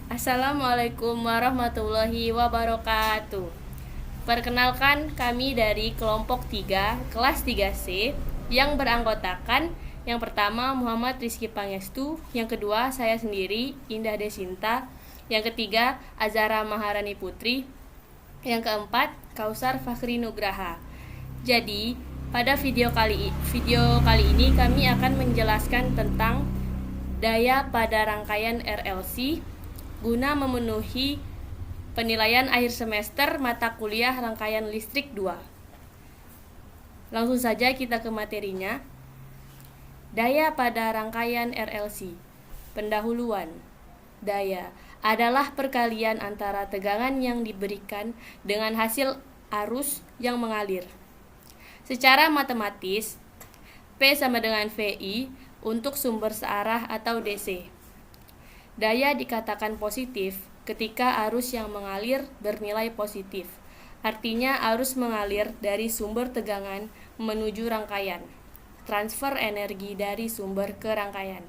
Assalamualaikum warahmatullahi wabarakatuh. Perkenalkan, kami dari kelompok 3, kelas 3C yang beranggotakan yang pertama Muhammad Rizky Pangestu, yang kedua saya sendiri Indah Desinta, yang ketiga Azara Maharani Putri, yang keempat Kausar Fakhri Nugraha. Jadi, pada video kali ini kami akan menjelaskan tentang daya pada rangkaian RLC guna memenuhi penilaian akhir semester mata kuliah rangkaian listrik 2. Langsung saja kita ke materinya. Daya pada rangkaian RLC. Pendahuluan. Daya adalah perkalian antara tegangan yang diberikan dengan hasil arus yang mengalir. Secara matematis, P sama dengan VI untuk sumber searah atau DC. Daya dikatakan positif ketika arus yang mengalir bernilai positif. Artinya arus mengalir dari sumber tegangan menuju rangkaian. Transfer energi dari sumber ke rangkaian.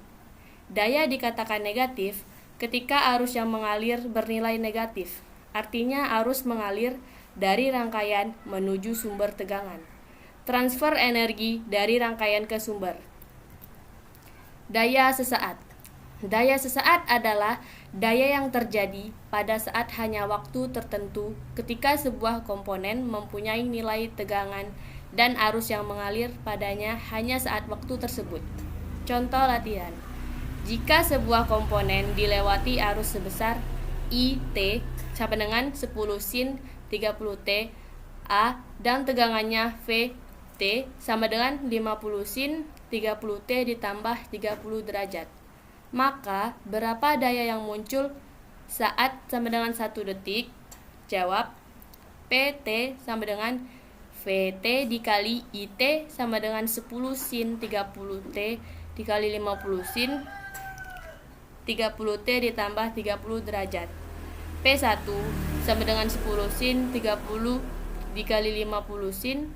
Daya dikatakan negatif ketika arus yang mengalir bernilai negatif. Artinya arus mengalir dari rangkaian menuju sumber tegangan. Transfer energi dari rangkaian ke sumber. Daya sesaat. Daya sesaat adalah daya yang terjadi pada saat hanya waktu tertentu ketika sebuah komponen mempunyai nilai tegangan dan arus yang mengalir padanya hanya saat waktu tersebut. Contoh latihan. Jika sebuah komponen dilewati arus sebesar IT sama dengan 10 sin 30 T A dan tegangannya V T sama dengan 50 sin 30 T ditambah 30 derajat. Maka, berapa daya yang muncul saat sama dengan 1 detik? Jawab, PT sama dengan VT dikali IT sama dengan 10 sin 30 T dikali 50 sin 30 T ditambah 30 derajat. P1 sama dengan 10 sin 30 dikali 50 sin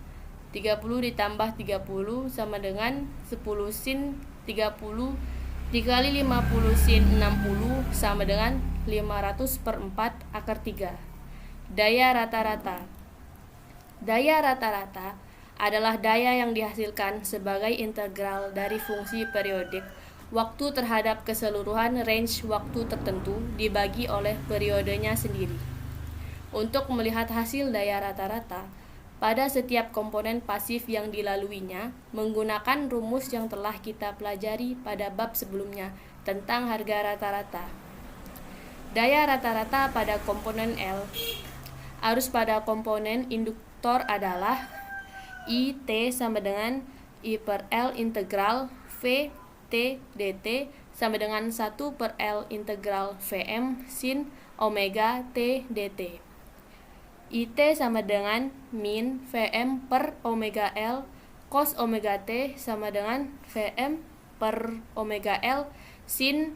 30 ditambah 30 sama dengan 10 sin 30 dikali 50 sin 60 sama dengan 500 per 4 akar 3. Daya rata-rata. Daya rata-rata adalah daya yang dihasilkan sebagai integral dari fungsi periodik waktu terhadap keseluruhan range waktu tertentu dibagi oleh periodenya sendiri. Untuk melihat hasil daya rata-rata pada setiap komponen pasif yang dilaluinya menggunakan rumus yang telah kita pelajari pada bab sebelumnya tentang harga rata-rata. Daya rata-rata pada komponen L. Arus pada komponen induktor adalah IT sama dengan I per L integral V T dt sama dengan 1 per L integral Vm sin omega T dt. IT sama dengan min Vm per omega L cos omega T sama dengan Vm per omega L sin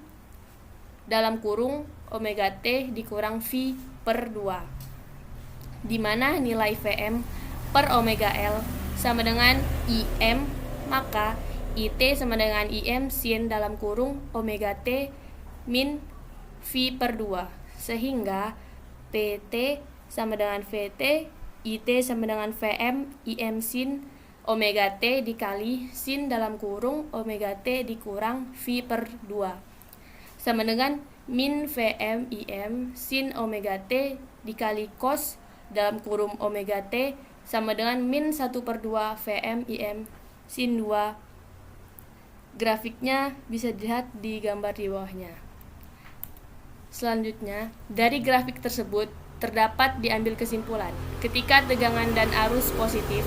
dalam kurung omega T dikurang V per 2, di mana nilai Vm per omega L sama dengan Im, maka IT sama dengan Im sin dalam kurung omega T min V per 2, sehingga PT sama dengan VT, IT sama dengan Vm, Im sin omega T dikali sin dalam kurung omega T dikurang V per 2 sama dengan min Vm Im sin omega T dikali cos dalam kurung omega T sama dengan min 1 per 2 Vm Im sin 2. Grafiknya bisa dilihat di gambar di bawahnya. Selanjutnya, dari grafik tersebut terdapat diambil kesimpulan, ketika tegangan dan arus positif,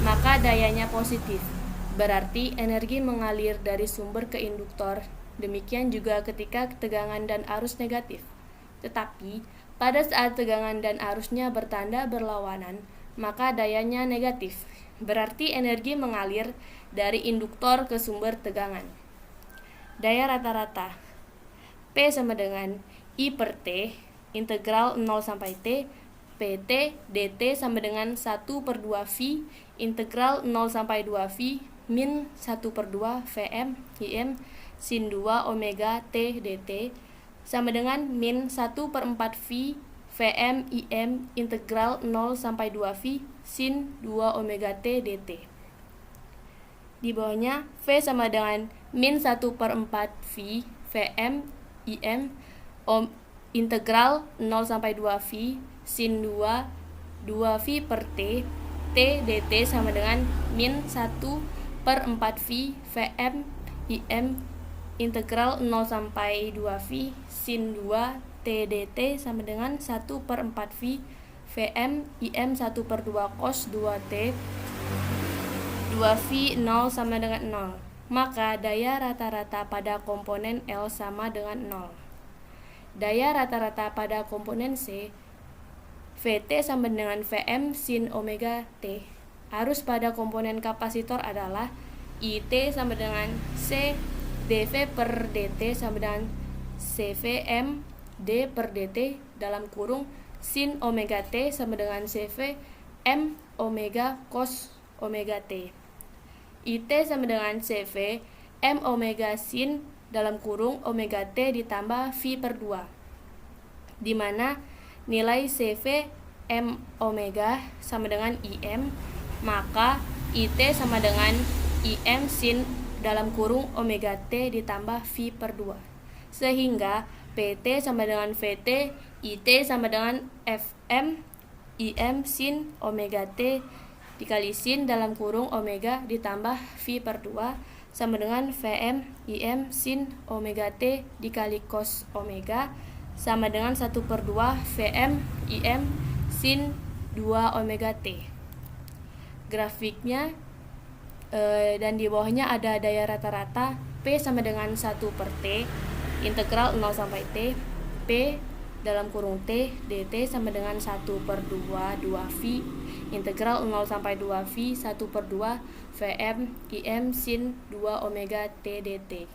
maka dayanya positif. Berarti energi mengalir dari sumber ke induktor. Demikian juga ketika tegangan dan arus negatif. Tetapi, pada saat tegangan dan arusnya bertanda berlawanan, maka dayanya negatif. Berarti energi mengalir dari induktor ke sumber tegangan. Daya rata-rata. P sama dengan I per T integral 0 sampai T PT dt sama dengan 1 per 2 V integral 0 sampai 2 V min 1 per 2 Vm Im sin 2 omega T dt sama dengan min 1/4 V Vm Im integral 0 sampai 2V sin 2 omega T dt. Di bawahnya V sama dengan min 1/4V Vm Im integral 0 sampai 2V sin 2V per T dt sama dengan min 1/4V Vm Im integral 0 sampai 2V sin 2 T dt sama dengan 1/4V Vm Im 1/2 cos 2T 2V 0 sama dengan 0. Maka daya rata-rata pada komponen L sama dengan 0. Daya rata-rata pada komponen C Vt sama dengan Vm sin omega T. Arus pada komponen kapasitor adalah It sama dengan C dV per dt sama dengan CVm d per dt dalam kurung sin omega T sama dengan CV m omega cos omega T. It sama dengan CV m omega sin dalam kurung omega T ditambah V per 2, di mana nilai CV m omega sama dengan Im, maka It sama dengan Im sin dalam kurung omega T ditambah V per 2, sehingga PT sama dengan Vt, It sama dengan Fm Im sin omega T dikali sin dalam kurung omega ditambah V per 2 sama dengan Vm Im sin omega T dikali cos omega sama dengan 1/2 Vm Im sin 2 omega T. Grafiknya dan di bawahnya ada daya rata-rata P sama dengan 1 per T integral 0 sampai T P dalam kurung T dt sama dengan 1/2 2V integral 0 sampai 2V 1/2 Vm Im sin 2 omega T dt.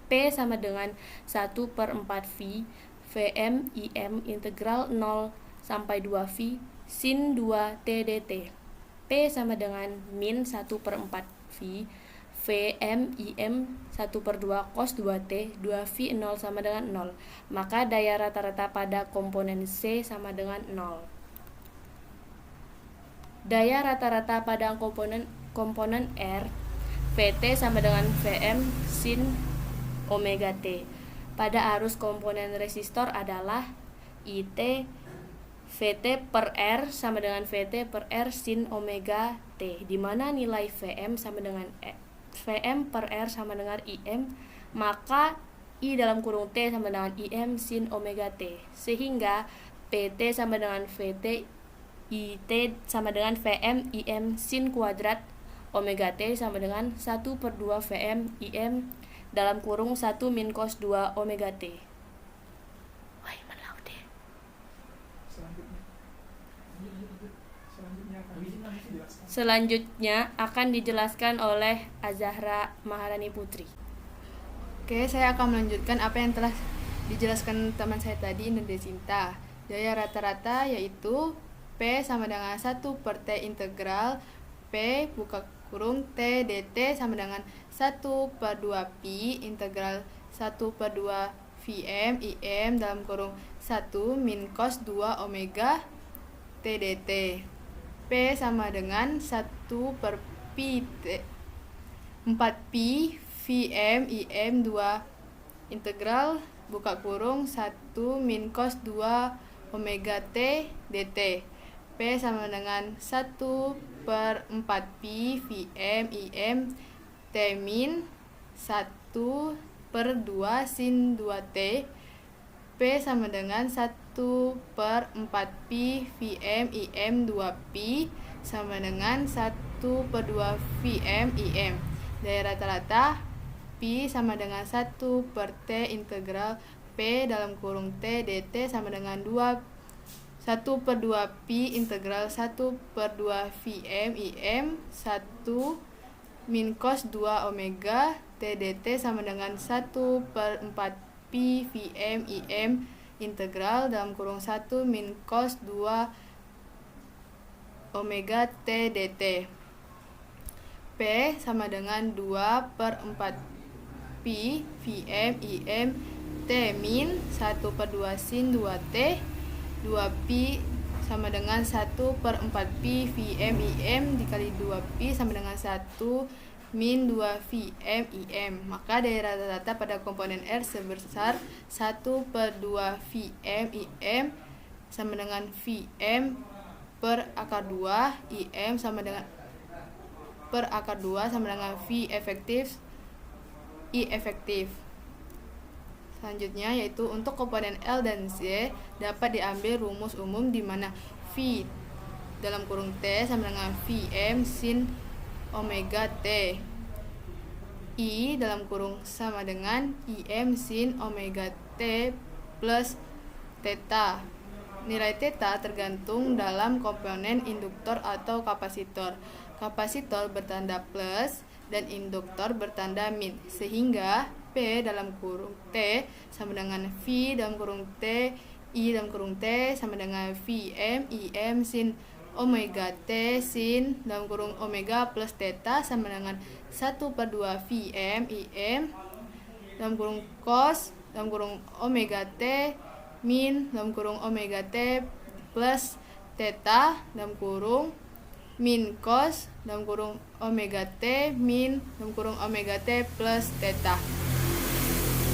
P sama dengan 1/4V Vm Im integral 0 sampai 2V sin 2 T dt. P sama dengan min 1/4V Vm Im 1/2 cos 2T 2V 0 sama dengan 0. Maka daya rata-rata pada komponen C sama dengan 0. Daya rata-rata pada komponen R Vt sama dengan Vm sin omega T. Pada arus komponen resistor adalah It Vt per R sama dengan Vt per R sin omega T, di mana nilai Vm sama dengan Vm per R sama dengan Im, maka I dalam kurung T sama dengan Im sin omega T, sehingga Pt sama dengan Vt, It sama dengan Vm Im sin kuadrat omega T sama dengan 1/2 Vm Im dalam kurung 1 min cos 2 omega T. Selanjutnya akan dijelaskan oleh Azahra Maharani Putri. Oke, saya akan melanjutkan apa yang telah dijelaskan teman saya tadi, Indra Sinta. Daya rata-rata yaitu P sama dengan 1 per T integral P buka kurung T dt sama dengan 1/2 pi integral 1/2 Vm Im dalam kurung 1 min cos 2 omega T dt. P sama dengan 1 per pi 4 pi Vm Im 2 integral buka kurung 1 min cos 2 omega T dt. P sama dengan 1 per 4 pi Vm Im T min 1 per 2 sin 2T. P sama dengan 1 per 4 pi Vm Im 2 pi sama dengan 1 per 2 Vm Im. Daya rata-rata pi sama dengan 1 per T integral P dalam kurung T dt sama dengan 1 per 2 pi integral 1 per 2 Vm Im 1 min cos 2 omega T dt sama dengan 1 per 4 pi Vm Im integral dalam kurung 1 min cos 2 omega T dt. P sama dengan 2 per 4 pi Vm Im T min 1/2 sin 2T 2pi sama dengan 1/4pi Vm Im dikali 2pi sama dengan 1 min 2 Vm Im. Maka daya rata-rata pada komponen R sebesar 1/2 Vm Im sama dengan Vm per akar 2 Im sama dengan per akar 2 sama dengan V efektif I efektif. Selanjutnya yaitu untuk komponen L dan Z dapat diambil rumus umum di mana V dalam kurung T sama dengan Vm sin omega T, I dalam kurung sama dengan Im sin omega T plus theta. Nilai theta tergantung dalam komponen induktor atau kapasitor. Kapasitor bertanda plus dan induktor bertanda min, sehingga P dalam kurung T sama dengan V dalam kurung T, I dalam kurung T sama dengan Vm Im sin omega T sin dalam kurung omega plus theta sama dengan 1/2 Vm Im dalam kurung cos dalam kurung omega T min dalam kurung omega T plus theta dalam kurung min cos dalam kurung omega T min dalam kurung omega T plus theta.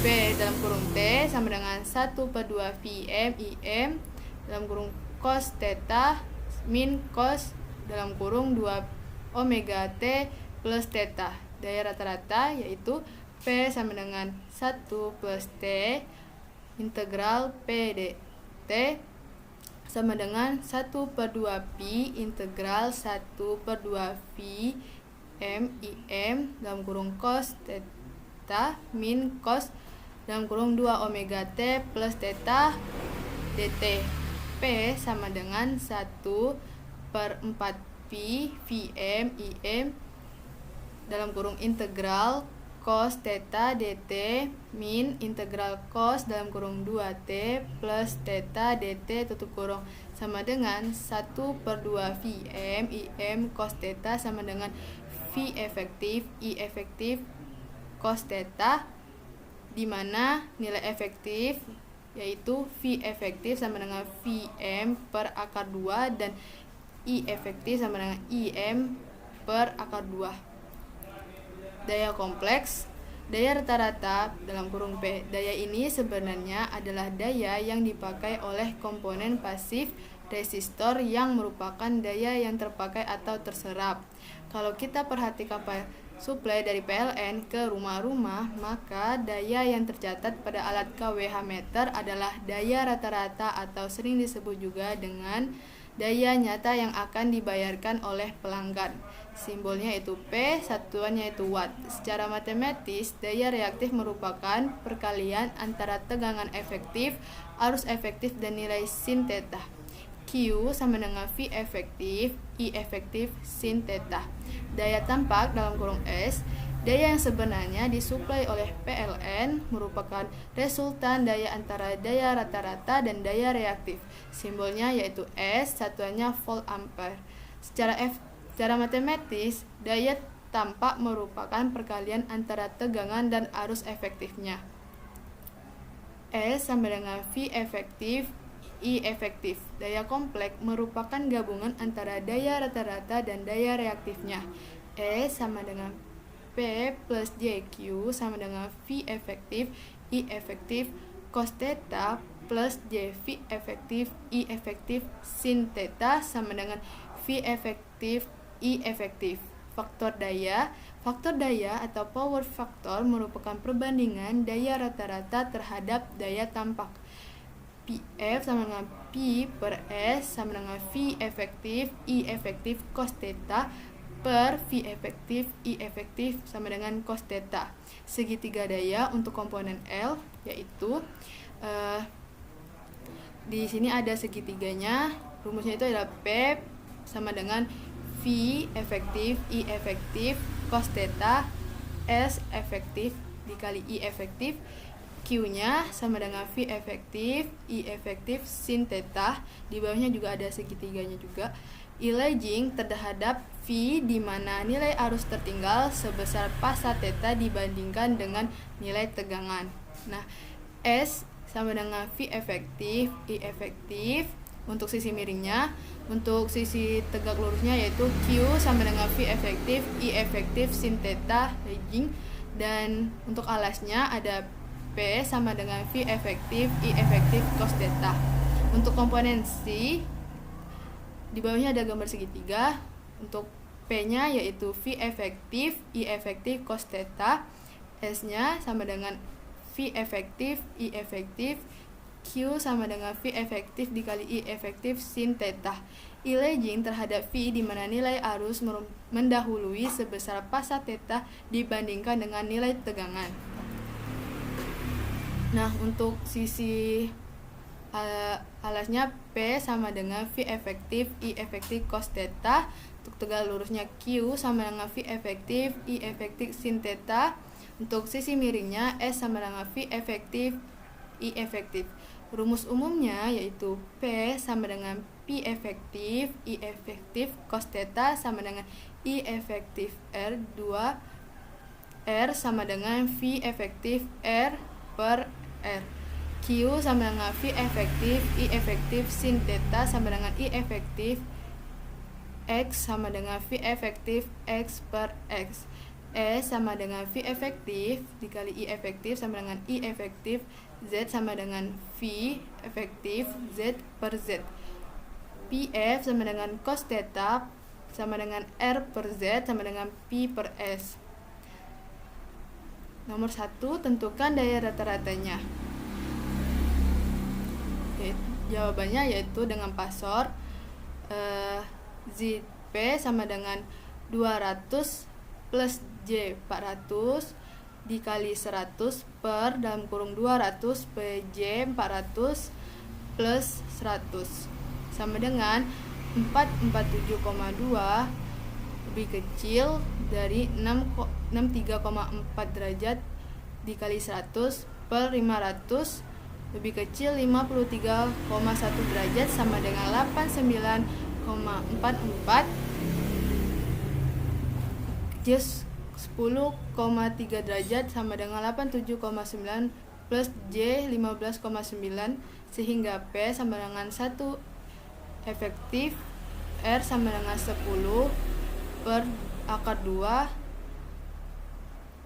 P dalam kurung T sama dengan 1/2 Vm Im dalam kurung cos theta min cos dalam kurung 2 omega T plus theta. Daya rata-rata yaitu P sama dengan 1 plus T integral P dt sama dengan 1/2 pi integral 1/2 V M Im dalam kurung cos theta min cos dalam kurung 2 omega T plus theta dt. P sama dengan 1/4 pi Vm Im dalam kurung integral cos theta dt min integral cos dalam kurung 2t plus theta dt tutup kurung sama dengan 1/2 Vm Im cos theta sama dengan V efektif I efektif cos theta, di mana nilai efektif yaitu V efektif sama dengan Vm per akar 2 dan I efektif sama dengan Im per akar 2. Daya kompleks, daya rata-rata dalam kurung P. Daya ini sebenarnya adalah daya yang dipakai oleh komponen pasif resistor yang merupakan daya yang terpakai atau terserap. Kalau kita perhatikan suplai dari PLN ke rumah-rumah, maka daya yang tercatat pada alat kWh meter adalah daya rata-rata atau sering disebut juga dengan daya nyata yang akan dibayarkan oleh pelanggan. Simbolnya itu P, satuannya itu watt. Secara matematis, daya reaktif merupakan perkalian antara tegangan efektif, arus efektif, dan nilai sin theta. Q sama dengan V efektif, I efektif, sin theta. Daya tampak dalam kurung S, daya yang sebenarnya disuplai oleh PLN merupakan resultan daya antara daya rata-rata dan daya reaktif. Simbolnya yaitu S, satuannya volt ampere. Secara matematis, daya tampak merupakan perkalian antara tegangan dan arus efektifnya. S sama dengan V efektif, I efektif. Daya kompleks merupakan gabungan antara daya rata-rata dan daya reaktifnya. S sama dengan P plus JQ sama dengan V efektif, I efektif, cos theta plus JV efektif, I efektif, sin theta sama dengan V efektif, I efektif. Faktor daya atau power factor merupakan perbandingan daya rata-rata terhadap daya tampak. PF sama dengan P per S sama dengan V efektif, I efektif, cos theta per V efektif, I efektif sama dengan cos theta. Segitiga daya untuk komponen L yaitu di sini ada segitiganya. Rumusnya itu adalah P sama dengan V efektif, I efektif, cos theta, S efektif dikali I efektif, Q-nya sama dengan V efektif, I efektif, sin theta. Di bawahnya juga ada segitiganya juga. I lagging terhadap V, di mana nilai arus tertinggal sebesar pasa theta dibandingkan dengan nilai tegangan. Nah, S sama dengan V efektif, I efektif untuk sisi miringnya. Untuk sisi tegak lurusnya yaitu Q sama dengan V efektif, I efektif sin theta legging. Dan untuk alasnya ada P sama dengan V efektif, I efektif cos theta. Untuk komponen C di bawahnya ada gambar segitiga. Untuk P-nya yaitu V efektif, I efektif cos theta. S-nya sama dengan V efektif, I efektif, Q sama dengan V efektif dikali I efektif sin theta. I legging terhadap V di mana nilai arus mendahului sebesar pasa theta dibandingkan dengan nilai tegangan. Nah, untuk sisi alasnya P sama dengan V efektif, I efektif cos theta. Untuk tegak lurusnya Q sama dengan V efektif, I efektif sin theta. Untuk sisi miringnya S sama dengan V efektif, I efektif. Rumus umumnya yaitu P sama dengan P efektif, I efektif cos theta sama dengan I efektif R. 2 R sama dengan V efektif R per R. Q sama dengan V efektif, I efektif sin theta sama dengan I efektif X sama dengan V efektif X per X. S sama dengan V efektif dikali I efektif sama dengan I efektif. Z sama dengan V efektif Z per Z. PF sama dengan cos theta sama dengan R per Z sama dengan P per S. Nomor 1, tentukan daya rata-ratanya. Jawabannya yaitu dengan pasor ZP sama dengan 200 plus J 400 dikali 100 per dalam kurung 200 PJ 400 plus 100 sama dengan 447,2 lebih kecil dari 63,4 derajat dikali 100 per 500 lebih kecil 53,1 derajat sama dengan 89,44 kecil 10,3 derajat sama dengan 87,9 plus J 15,9 sehingga P sama dengan 1 efektif R sama dengan 10 per akar 2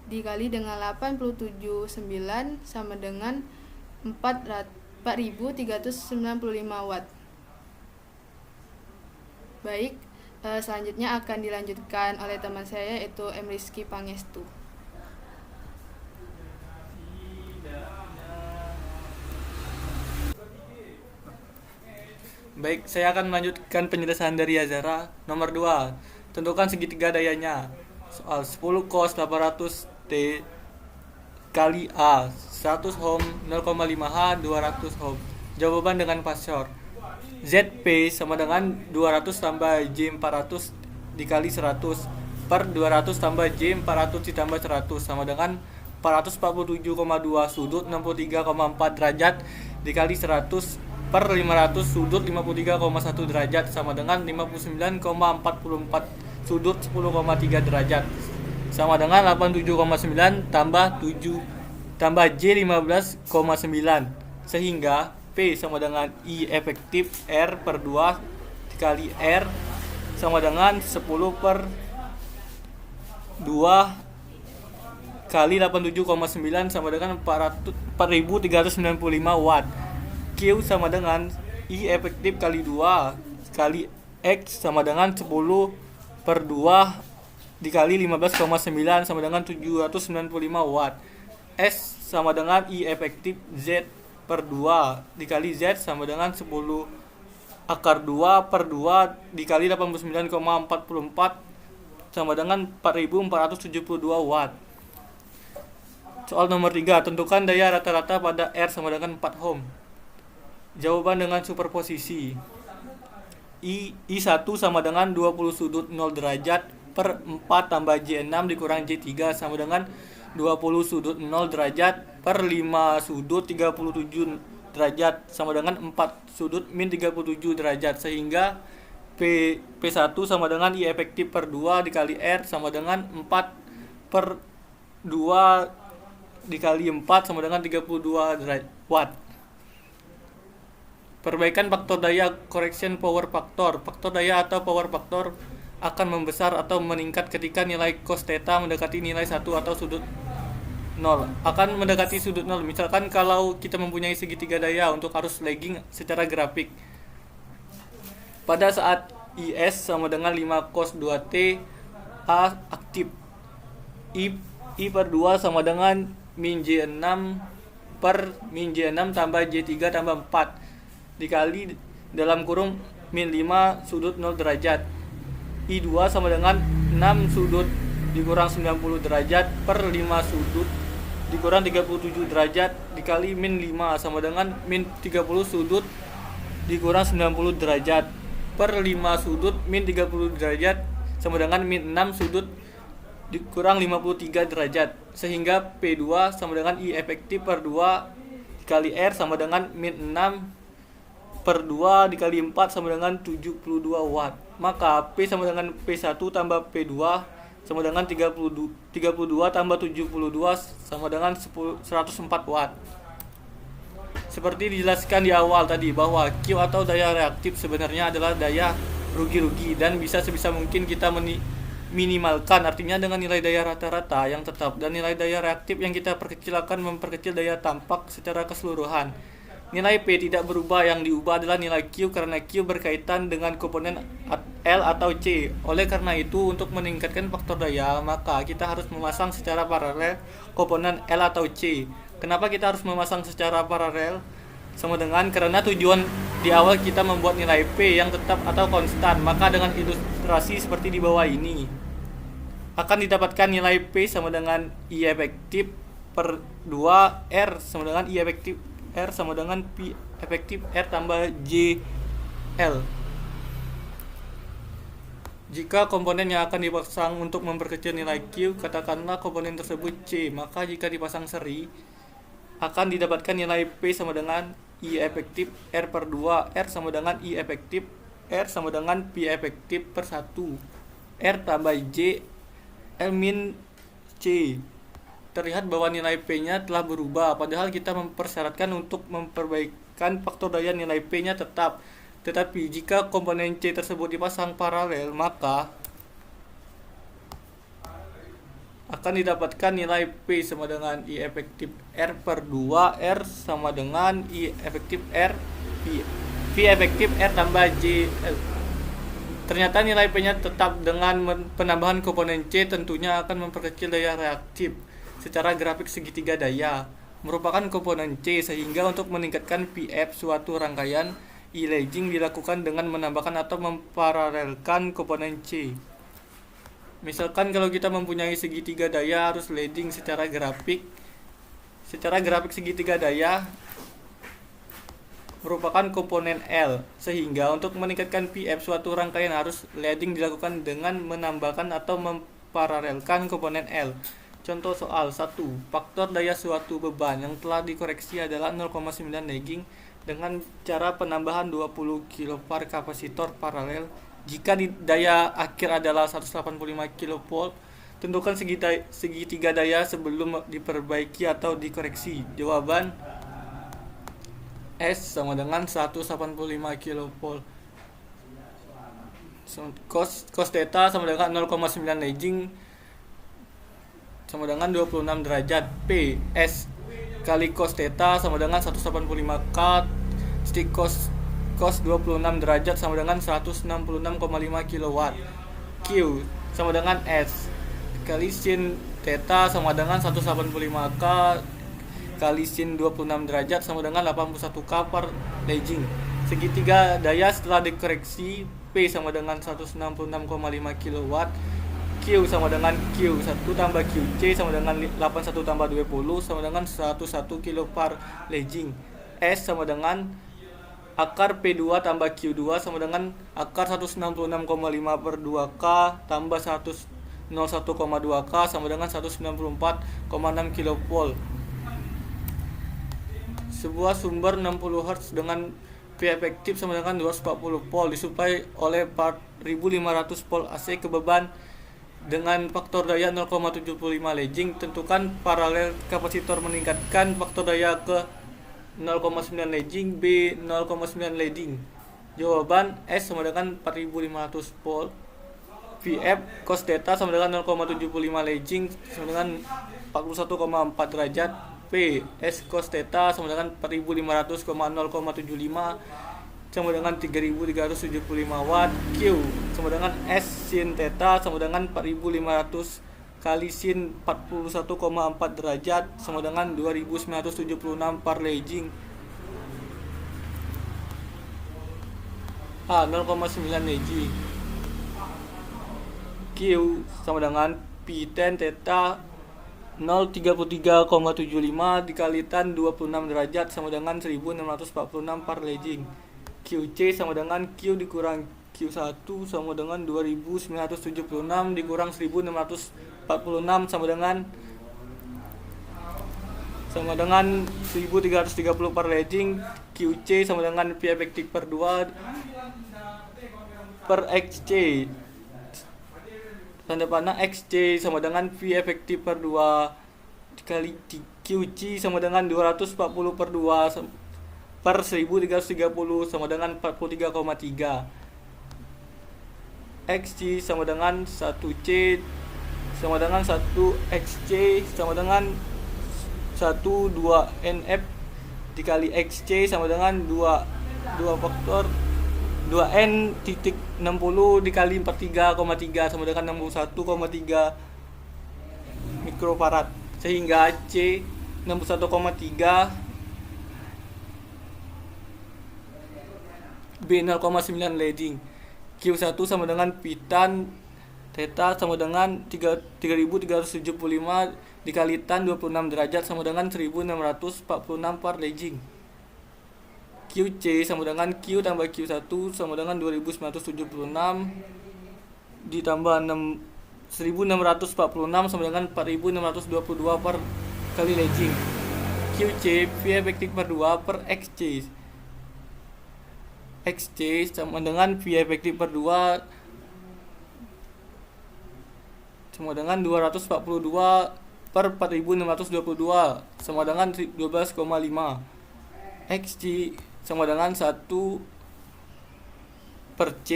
dikali dengan 87,9 sama dengan 4.395 watt. Baik, selanjutnya akan dilanjutkan oleh teman saya yaitu M. Rizky Pangestu. Baik, saya akan melanjutkan penjelasan dari Azara. Nomor 2, tentukan segitiga dayanya. Soal 10 cos 800 T kali A 100 ohm, 0,5 H 200 ohm. Jawaban dengan pasor. ZP sama dengan 200 tambah J 400 dikali 100 per 200 tambah J 400 ditambah 100 sama dengan 447,2 sudut 63,4 derajat dikali 100 per 500 sudut 53,1 derajat sama dengan 59,44 sudut 10,3 derajat sama dengan 87,9 tambah 7 tambah J 15,9 sehingga P sama dengan I efektif R per 2 dikali R sama dengan 10 per 2 kali 87,9 sama dengan 4.395 watt. Q sama dengan I efektif kali 2 kali X sama dengan 10 per 2 dikali 15,9 sama dengan 795 watt. S sama dengan I efektif Z per 2 dikali Z sama dengan 10 akar 2 per 2 dikali 89,44 sama dengan 4.472 watt. Soal nomor 3, tentukan daya rata-rata pada R sama dengan 4 ohm. Jawaban dengan superposisi. I1 sama dengan 20 sudut 0 derajat per 4 tambah J6 dikurang J3 sama dengan 20 sudut 0 derajat per 5 sudut 37 derajat sama dengan 4 sudut min 37 derajat sehingga P1 sama dengan I efektif per 2 dikali R sama dengan 4 per 2 dikali 4 sama dengan 32 watt. Perbaikan faktor daya, correction power factor. Faktor daya atau power factor akan membesar atau meningkat ketika nilai cos theta mendekati nilai 1 atau sudut 0. Akan mendekati sudut 0. Misalkan kalau kita mempunyai segitiga daya untuk arus lagging secara grafik. Pada saat IS sama dengan 5 cos 2T A aktif, I per 2 sama dengan min J6 per min J6 tambah J3 tambah 4 dikali dalam kurung min 5 sudut 0 derajat. I2 sama dengan 6 sudut dikurang 90 derajat per 5 sudut dikurang 37 derajat dikali min 5 sama dengan min 30 sudut dikurang 90 derajat per 5 sudut min 30 derajat sama dengan min 6 sudut dikurang 53 derajat, sehingga P2 sama dengan I efektif per 2 dikali R sama dengan min 6 per 2 dikali 4 sama dengan 72 watt. Maka P sama dengan P1 tambah P2 sama dengan 32 tambah 72 sama dengan 104 watt. Seperti dijelaskan di awal tadi bahwa Q atau daya reaktif sebenarnya adalah daya rugi-rugi dan bisa sebisa mungkin kita minimalkan, artinya dengan nilai daya rata-rata yang tetap, dan nilai daya reaktif yang kita perkecil akan memperkecil daya tampak secara keseluruhan. Nilai P tidak berubah, yang diubah adalah nilai Q karena Q berkaitan dengan komponen L atau C. Oleh karena itu, untuk meningkatkan faktor daya, maka kita harus memasang secara paralel komponen L atau C. Kenapa kita harus memasang secara paralel? Sama dengan karena tujuan di awal kita membuat nilai P yang tetap atau konstan, maka dengan ilustrasi seperti di bawah ini akan didapatkan nilai P sama dengan I efektif per 2 R sama dengan I efektif R sama dengan P efektif R tambah J L. Jika komponen yang akan dipasang untuk memperkecil nilai Q, katakanlah komponen tersebut C, maka jika dipasang seri akan didapatkan nilai P sama dengan I efektif R per 2 R sama dengan I efektif R sama dengan P efektif per 1 R tambah J L min C. Terlihat bahwa nilai P-nya telah berubah, padahal kita mempersyaratkan untuk memperbaikan faktor daya nilai P-nya tetap. Tetapi jika komponen C tersebut dipasang paralel, maka akan didapatkan nilai P sama dengan I efektif R per 2 R sama dengan I efektif R P efektif R tambah J L. Ternyata nilai P-nya tetap. Dengan penambahan komponen C tentunya akan memperkecil daya reaktif secara grafik segitiga daya merupakan komponen C, sehingga untuk meningkatkan PF suatu rangkaian I lagging dilakukan dengan menambahkan atau memparalelkan komponen C. Misalkan kalau kita mempunyai segitiga daya arus leading secara grafik segitiga daya merupakan komponen L, sehingga untuk meningkatkan PF suatu rangkaian arus leading dilakukan dengan menambahkan atau memparalelkan komponen L. Contoh soal 1. Faktor daya suatu beban yang telah dikoreksi adalah 0,9 lagging dengan cara penambahan 20 kV kapasitor paralel. Jika daya akhir adalah 185 kV, tentukan segitiga daya sebelum diperbaiki atau dikoreksi. Jawaban S sama dengan 185 kV. Cos theta sama dengan 0,9 lagging sama dengan 26 derajat. P S kali cos theta sama dengan 185 K stik cos 26 derajat sama dengan 166,5 kW. Q sama dengan S kali sin theta sama dengan 185 K kali sin 26 derajat sama dengan 81 K per lagging. Segitiga daya setelah dikoreksi P sama dengan 166,5 kW. Q sama dengan Q1 tambah QC sama dengan 81 tambah 20 sama dengan 11 kilo per lagging. S sama dengan akar P2 tambah Q2 sama dengan akar 166,5 per 2K tambah 101,2K sama dengan 194,6 kV. Sebuah sumber 60 Hz dengan P efektif sama dengan 240 volt disuplai oleh 4500 volt AC ke beban dengan faktor daya 0,75 leading. Tentukan paralel kapasitor meningkatkan faktor daya ke 0,9 leading, B 0,9 leading. Jawaban S sama dengan 4500 volt. VF cos theta sama dengan 0,75 leading sama dengan 41,4 derajat. P S cos theta sama dengan 4500,0,75 sama dengan 3375 watt. Q sama dengan S sin theta sama dengan 4500 kali sin 41,4 derajat sama dengan 2976 per leading. A 0,9 leading. Q sama dengan P tan theta 033,75 dikali tan 26 derajat sama dengan 1646 per leading. QC sama dengan Q dikurang Q1 sama dengan 2976 dikurang 1646 sama dengan 1330 per leading. QC sama dengan P efektif per 2 per XC. Tanda panah XC sama dengan V efektif per 2 dikali QC sama dengan 240 per 2 per 1330 sama dengan 43,3. XC sama dengan 1C sama dengan 1 XC sama dengan 1 2 NF dikali XC sama dengan 2 faktor 2N titik 60 dikali 43,3 sama dengan 61,3 mikrofarad, sehingga C 61,3 B 0,9 leading. Q1 sama dengan pitan theta sama dengan 3375 dikali tan 26 derajat sama dengan 1646 per leading. QC sama dengan Q tambah Q1 sama dengan 2976 ditambah 1646 sama dengan 4622 per kali leading. QC V efektif per 2 per XC. XC sama dengan V efektif per 2 sama dengan 242 per 4622 sama dengan 12,5. XC sama dengan 1 per C.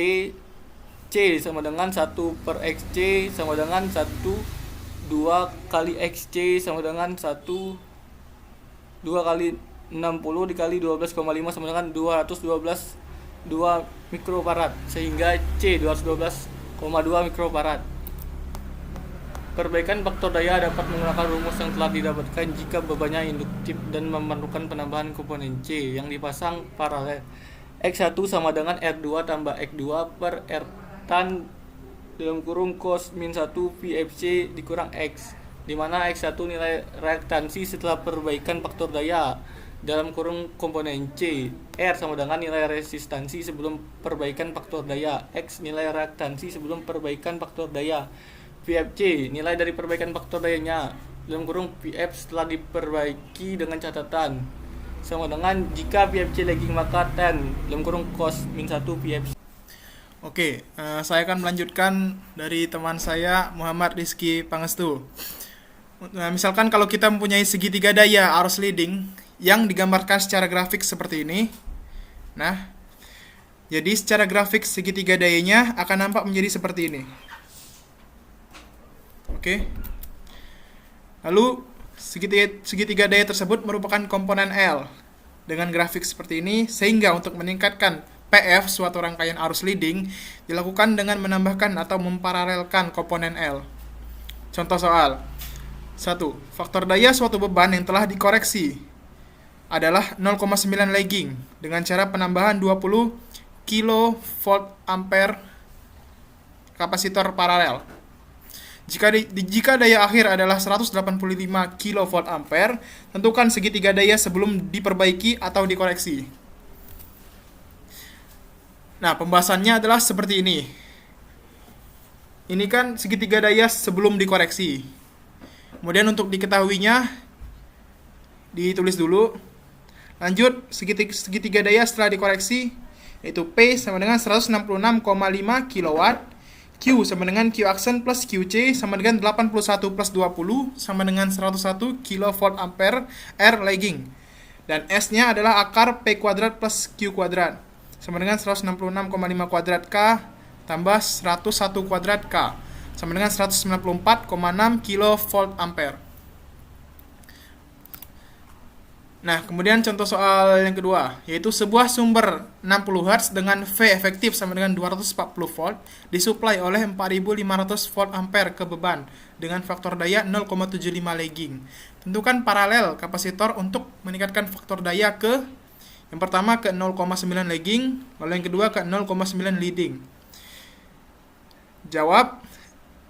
C sama dengan 1 per XC sama dengan 1 2 kali XC sama dengan 1 2 kali 60 dikali 12,5 sama dengan 212 2 mikrofarad, sehingga C 212,2 mikrofarad. Perbaikan faktor daya dapat menggunakan rumus yang telah didapatkan jika bebannya induktif dan memerlukan penambahan komponen C yang dipasang paralel. X1 sama dengan R2 tambah X2 per R tan dalam kurung cos min 1 VFC dikurang X, di mana X1 nilai reaktansi setelah perbaikan faktor daya dalam kurung komponen C. R sama dengan nilai resistansi sebelum perbaikan faktor daya. X nilai reaktansi sebelum perbaikan faktor daya. VFC nilai dari perbaikan faktor dayanya dalam kurung VF setelah diperbaiki dengan catatan sama dengan jika VFC lagging maka tan dalam kurung cos min 1 VFC. Oke, saya akan melanjutkan dari teman saya Muhammad Rizky Pangestu. Misalkan kalau kita mempunyai segitiga daya arus leading yang digambarkan secara grafik seperti ini. Nah, jadi secara grafik segitiga dayanya akan nampak menjadi seperti ini. Oke. Lalu segitiga daya tersebut merupakan komponen L dengan grafik seperti ini, sehingga untuk meningkatkan PF suatu rangkaian arus leading dilakukan dengan menambahkan atau memparalelkan komponen L. Contoh soal 1. Faktor daya suatu beban yang telah dikoreksi adalah 0,9 lagging dengan cara penambahan 20 kV ampere kapasitor paralel. Jika daya akhir adalah 185 kV ampere, tentukan segitiga daya sebelum diperbaiki atau dikoreksi. Nah, pembahasannya adalah seperti ini. Ini kan segitiga daya sebelum dikoreksi. Kemudian untuk diketahuinya, ditulis dulu. Lanjut, segitiga daya setelah dikoreksi, yaitu P sama dengan 166,5 kW. Itu Q sama dengan Q aksen plus QC sama dengan 81 plus 20 sama dengan 101 kilovolt ampere R lagging. Dan S-nya adalah akar P kuadrat plus Q kuadrat sama dengan 166,5 kuadrat K tambah 101 kuadrat K sama dengan 194,6 kilovolt ampere. Nah, kemudian contoh soal yang kedua, yaitu sebuah sumber 60 Hz dengan V efektif sama dengan 240 volt disuplai oleh 4500 volt ampere ke beban dengan faktor daya 0,75 lagging. Tentukan paralel kapasitor untuk meningkatkan faktor daya ke yang pertama ke 0,9 lagging, lalu yang kedua ke 0,9 leading. Jawab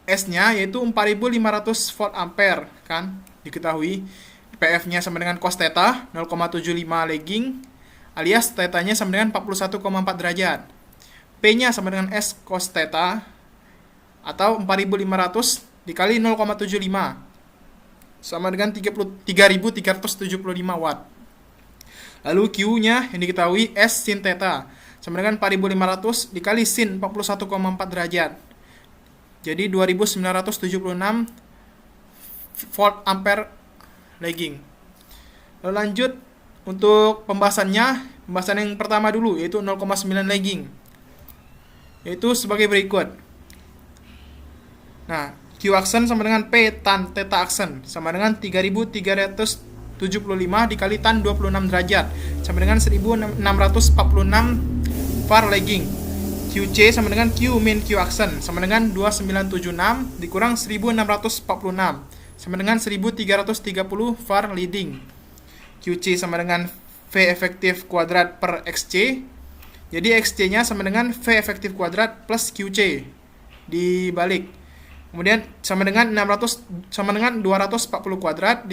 S-nya yaitu 4500 volt ampere kan, diketahui. PF-nya sama dengan cos theta 0,75 lagging alias theta-nya sama dengan 41,4 derajat. P-nya sama dengan S cos theta atau 4500 dikali 0,75 sama dengan 3375 watt. Lalu Q-nya yang diketahui S sin theta sama dengan 4500 dikali sin 41,4 derajat. Jadi 2976 volt ampere lagging. Lalu lanjut untuk pembahasan yang pertama dulu yaitu 0,9 lagging. Yaitu sebagai berikut. Nah, Q aksen sama dengan P tan theta aksen sama dengan 3375 dikali tan 26 derajat sama dengan 1646 var lagging. QC sama dengan Q min Q aksen sama dengan 2976 dikurang 1646 sama dengan 1330 var leading. QC sama dengan V efektif kuadrat per XC. Jadi XC-nya sama dengan V efektif kuadrat plus QC dibalik. Kemudian sama dengan 240 kuadrat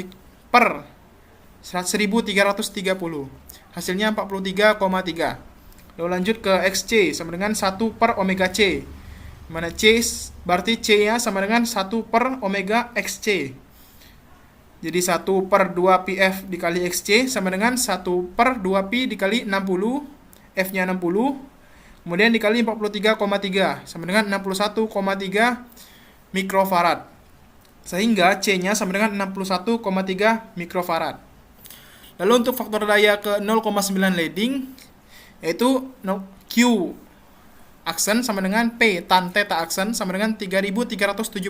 per 1330. Hasilnya 43,3. Lalu lanjut ke XC sama dengan 1 per omega C. Mana C berarti C-nya sama dengan 1 per omega XC. Jadi 1 per 2 PF dikali XC sama dengan 1 per 2Pi dikali 60. F-nya 60. Kemudian dikali 43,3 sama dengan 61,3 mikrofarad. Sehingga C-nya sama dengan 61,3 mikrofarad. Lalu untuk faktor daya ke 0,9 leading yaitu Q aksen sama dengan P tan theta aksen sama dengan 3375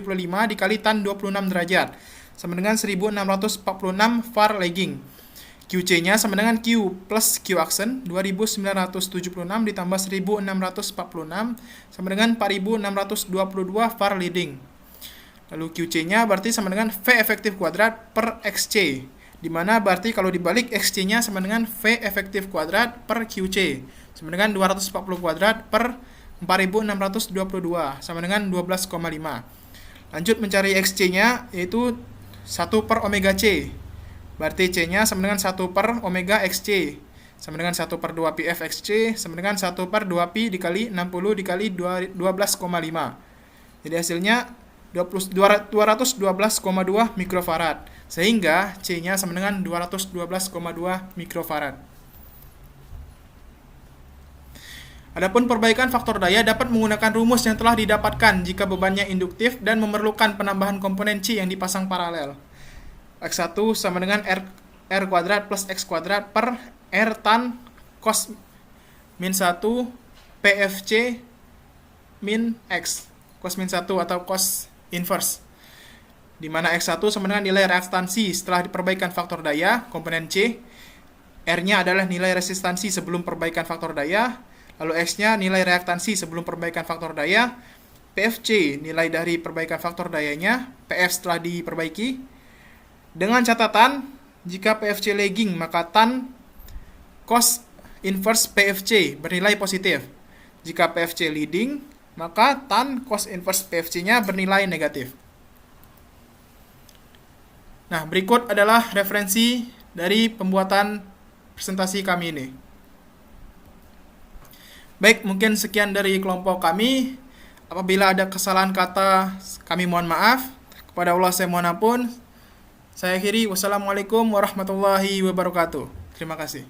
dikali tan 26 derajat sama dengan 1646 var lagging. QC-nya sama dengan Q plus Q aksen 2976 ditambah 1646 sama dengan 4622 var leading. Lalu QC-nya berarti sama dengan V efektif kuadrat per XC, di mana berarti kalau dibalik XC-nya sama dengan V efektif kuadrat per QC sama dengan 240 kuadrat per 4622 sama dengan 12,5. Lanjut mencari XC-nya yaitu 1 per omega C. Berarti C-nya sama dengan 1 per omega XC sama dengan 1 per 2 PF XC sama dengan 1 per 2Pi dikali 60 dikali 12,5. Jadi hasilnya 212,2 mikrofarad. Sehingga C-nya sama dengan 212,2 mikrofarad. Adapun perbaikan faktor daya dapat menggunakan rumus yang telah didapatkan jika bebannya induktif dan memerlukan penambahan komponen C yang dipasang paralel. X1 sama dengan R kuadrat plus X kuadrat per R tan cos min 1 PFC min X. Cos min 1 atau cos inverse. Di mana X1 sama dengan nilai reaktansi setelah diperbaikan faktor daya, komponen C. R-nya adalah nilai resistansi sebelum perbaikan faktor daya. Lalu X-nya nilai reaktansi sebelum perbaikan faktor daya. PFC nilai dari perbaikan faktor dayanya. PF setelah diperbaiki. Dengan catatan, jika PFC lagging maka tan cos inverse PFC bernilai positif. Jika PFC leading, maka tan cos inverse PFC-nya bernilai negatif. Nah, berikut adalah referensi dari pembuatan presentasi kami ini. Baik, mungkin sekian dari kelompok kami. Apabila ada kesalahan kata, kami mohon maaf. Kepada Allah saya mohon ampun. Saya akhiri. Wassalamualaikum warahmatullahi wabarakatuh. Terima kasih.